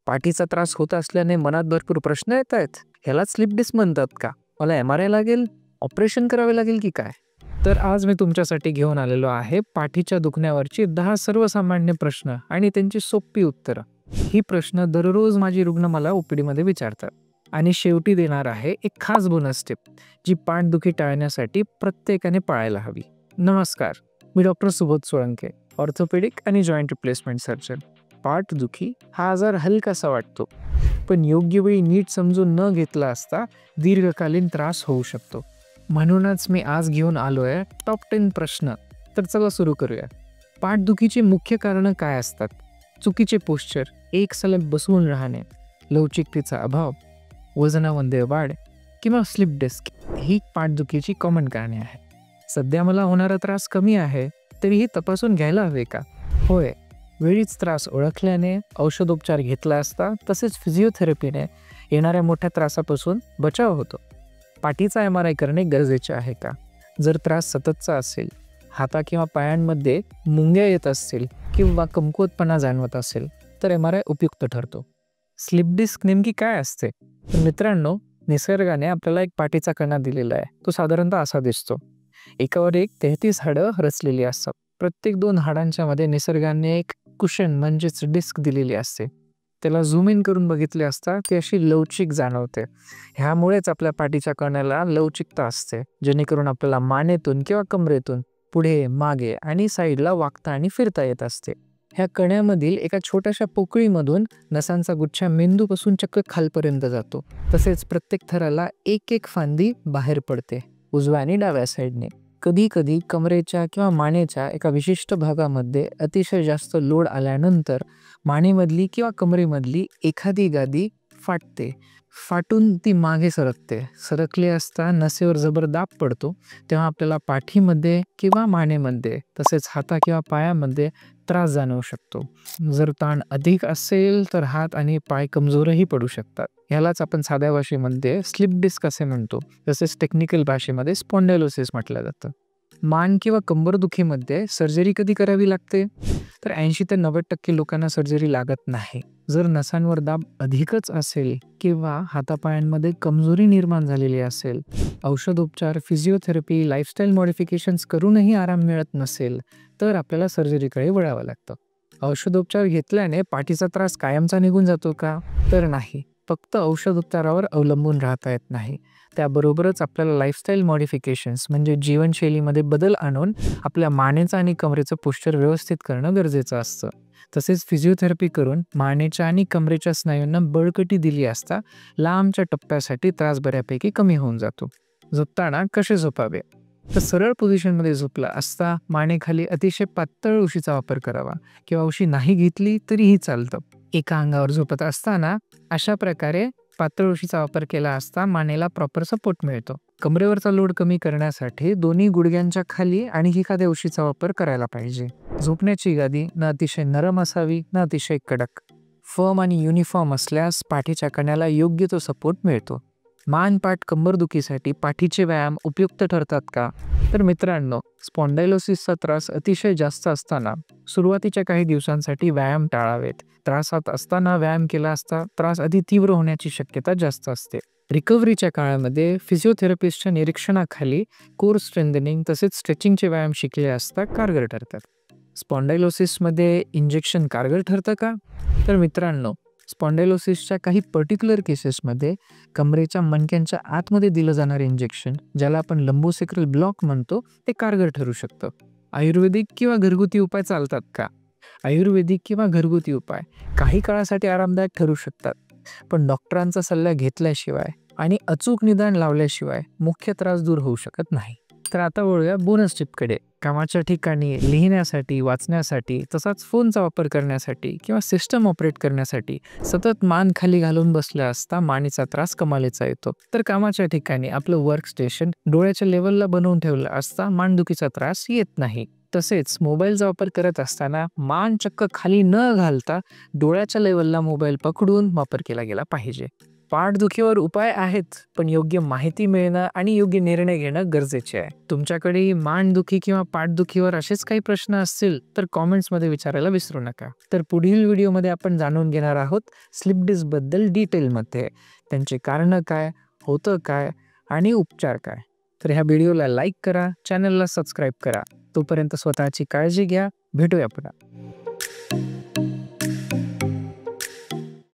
पाठीचा त्रास होत असल्याने मनात भरपूर प्रश्न येत आहेत. ह्यालाच स्लिप डिस्क म्हणतात का? मला एम-आर-आय लागेल, ऑपरेशन करावे लागेल की काय? तर आज मी तुमच्यासाठी घेऊन आलेलो आहे पाठीच्या दुखण्यावरची 10 सर्वसामान्य प्रश्न आणि त्यांची सोपी उत्तरं. ही प्रश्न दररोज माझी रुग्ण मला ओपीडीमध्ये विचारतात. आणि शेवटी देणार आहे एक खास बोनस टिप, जी पाठदुखी टाळण्यासाठी प्रत्येकाने पाळायला हवी. नमस्कार, मी डॉक्टर सुबोध सोळंके, ऑर्थोपेडिक आणि जॉईंट रिप्लेसमेंट सर्जन. पाठदुखी हा आजार हलकासा वाटतो, पण योग्य वेळी नीट समजून न घेतला असता दीर्घकालीन त्रास होऊ शकतो. म्हणूनच मी आज घेऊन आलोय टॉप 10 प्रश्न. तर चला सुरू करूया. पाठदुखीची मुख्य कारणं काय असतात? चुकीचे पोश्चर, एक सलग बसून राहणे, लवचिकतेचा अभाव, वजनामध्ये वाढ किंवा स्लिप डिस्क ही पाठदुखीची कॉमन कारणे आहेत. सध्या मला होणारा त्रास कमी आहे, तरीही तपासून घ्यायला हवे का? होय, वेळीच त्रास ओळखल्याने, औषधोपचार घेतला असता, तसेच फिजिओथेरपीने येणाऱ्या मोठ्या त्रासापासून बचाव होतो. पाठीचा एम-आर-आय करणे गरजेचे आहे का? जर त्रास सततचा असेल, हाता किंवा पायांमध्ये मुंग्या येत असतील किंवा कमकुवतपणा जाणवत असेल, तर एम-आर-आय उपयुक्त ठरतो. स्लिप डिस्क नेमकी काय असते? तर मित्रांनो, निसर्गाने आपल्याला एक पाठीचा कणा दिलेला आहे. तो साधारणतः असा दिसतो. एकावर एक 33 हाडं रचलेली असतात. प्रत्येक 2 हाडांच्या मध्ये निसर्गाने एक कुशन म्हणजेच डिस्क दिलेली असते. त्याला झूम इन करून बघितले असता ती अशी लवचिक जाणवते. ह्यामुळेच आपल्या पाठीच्या कण्याला लवचिकता असते, जेणेकरून आपल्याला मानेतून किंवा कमरेतून पुढे, मागे आणि साईडला वाकता आणि फिरता येत असते. ह्या कण्यामधील एका छोट्याशा पोकळीमधून नसांचा गुच्छा मेंदूपासून चक्क खालपर्यंत जातो. तसेच प्रत्येक थराला एक एक फांदी बाहेर पडते, उजव्या आणि डाव्या साईडने. कधी कधी कमरेच्या किंवा मानेच्या एका विशिष्ट भागामध्ये अतिशय जास्त लोड आल्यानंतर मानेमधली किंवा कमरेमधली एखादी गादी फाटते. फाटून ती मागे सरकते. सरकली असता नसेवर जबर दाब पडतो, तेव्हा आपल्याला पाठीमध्ये किंवा मानेमध्ये तसेच हाता किंवा पायामध्ये त्रास जाणवू शकतो. जर ताण अधिक असेल तर हात आणि पाय कमजोरही पडू शकतात. ह्यालाच आपण साध्या भाषेमध्ये स्लिप डिस्क असे म्हणतो, तसेच टेक्निकल भाषेमध्ये स्पॉन्डायलोसिस म्हटलं जातं. मान किंवा कंबरदुखीमध्ये सर्जरी कधी करावी लागते? तर 80 ते 90% लोकांना सर्जरी लागत नाही. जर नसांवर दाब अधिकच असेल किंवा हातापायांमध्ये कमजोरी निर्माण झालेली असेल, औषधोपचार, फिजिओथेरपी, लाईफस्टाईल मॉडिफिकेशन्स करूनही आराम मिळत नसेल, तर आपल्याला सर्जरीकडे वळावं लागतं. औषधोपचार घेतल्याने पाठीचा त्रास कायमचा निघून जातो का? तर नाही. फक्त औषधोपचारावर अवलंबून राहता येत नाही. त्याबरोबरच आपल्याला लाईफस्टाईल मॉडिफिकेशन्स म्हणजे जीवनशैलीमध्ये बदल आणून आपल्या मानेचं आणि कमरेचं पोश्चर व्यवस्थित करणं गरजेचं असतं. तसेच फिजिओथेरपी करून मानेच्या आणि कमरेच्या स्नायूंना बळकटी दिली असता लांबच्या टप्प्यासाठी त्रास बऱ्यापैकी कमी होऊन जातो. झोपताना कसे झोपावे? तर सरळ पोझिशनमध्ये झोपला असता मानेखाली अतिशय पातळ उशीचा वापर करावा किंवा उशी नाही घेतली तरीही चालतं. एका अंगावर झोपत असताना अशा प्रकारे पातळ उशीचा वापर केला असता मानेला प्रॉपर सपोर्ट मिळतो. कमरेवरचा लोड कमी करण्यासाठी दोन्ही गुडघ्यांच्या खाली आणि एखाद्या उशीचा वापर करायला पाहिजे. झोपण्याची गादी न अतिशय नरम असावी ना अतिशय कडक. फर्म आणि युनिफॉर्म असल्यास पाठीच्या कण्याला योग्य तो सपोर्ट मिळतो. मान, पाठ, कंबरदुखीसाठी पाठीचे व्यायाम उपयुक्त ठरतात का? तर मित्रांनो, स्पॉन्डायलोसिसचा त्रास अतिशय जास्त असताना सुरुवातीच्या काही दिवसांसाठी व्यायाम टाळावेत. त्रासात असताना व्यायाम केला असता त्रास अधिक तीव्र होण्याची शक्यता जास्त असते. रिकव्हरीच्या काळामध्ये फिजिओथेरपिस्टच्या निरीक्षणाखाली कोर स्ट्रेंथनिंग तसेच स्ट्रेचिंगचे व्यायाम शिकले असता कारगर ठरतात. स्पॉन्डायलोसिसमध्ये इंजेक्शन कारगर ठरतं का? तर मित्रांनो, स्पॉन्डायलोसिसच्या काही पर्टिक्युलर केसेसमध्ये कमरेच्या मणक्यांच्या आतमध्ये दिलं जाणारे इंजेक्शन, ज्याला आपण लंबोसेक्रल ब्लॉक म्हणतो, ते कारगर ठरू शकतं. आयुर्वेदिक किंवा घरगुती उपाय चालतात का? आयुर्वेदिक किंवा घरगुती उपाय काही काळासाठी आरामदायक ठरू शकतात, पण डॉक्टरांचा सल्ला घेतल्याशिवाय आणि अचूक निदान लावल्याशिवाय मुख्य त्रास दूर होऊ शकत नाही. तर आता वळूया बोनस टिपकडे. कामाच्या ठिकाणी लिहिण्यासाठी, वाचण्यासाठी, तसाच फोनचा वापर करण्यासाठी किंवा सिस्टम ऑपरेट करण्यासाठी सतत मान खाली घालून बसल्या असता मानेचा त्रास कमालीचा येतो. तर कामाच्या ठिकाणी आपलं वर्क स्टेशन डोळ्याच्या लेवलला बनवून ठेवलं असता मानदुखीचा त्रास येत नाही. तसेच मोबाईलचा वापर करत असताना मान चक्क खाली न घालता डोळ्याच्या लेवलला मोबाईल पकडून वापर केला गेला पाहिजे. पाठदुखीवर उपाय आहेत, पण योग्य माहिती मिळणं आणि योग्य निर्णय घेणं गरजेचे आहे. तुमच्याकडे मानदुखी किंवा पाठदुखीवर असेच काही प्रश्न असतील तर कॉमेंट्समध्ये विचारायला विसरू नका. तर पुढील व्हिडिओमध्ये आपण जाणून घेणार आहोत स्लिप डिस्कबद्दल डिटेलमध्ये, त्यांचे कारणं काय, होतं काय आणि उपचार काय. तर ह्या व्हिडिओला लाईक करा, चॅनलला सबस्क्राईब करा. तोपर्यंत स्वतःची काळजी घ्या. भेटूया पुन्हा.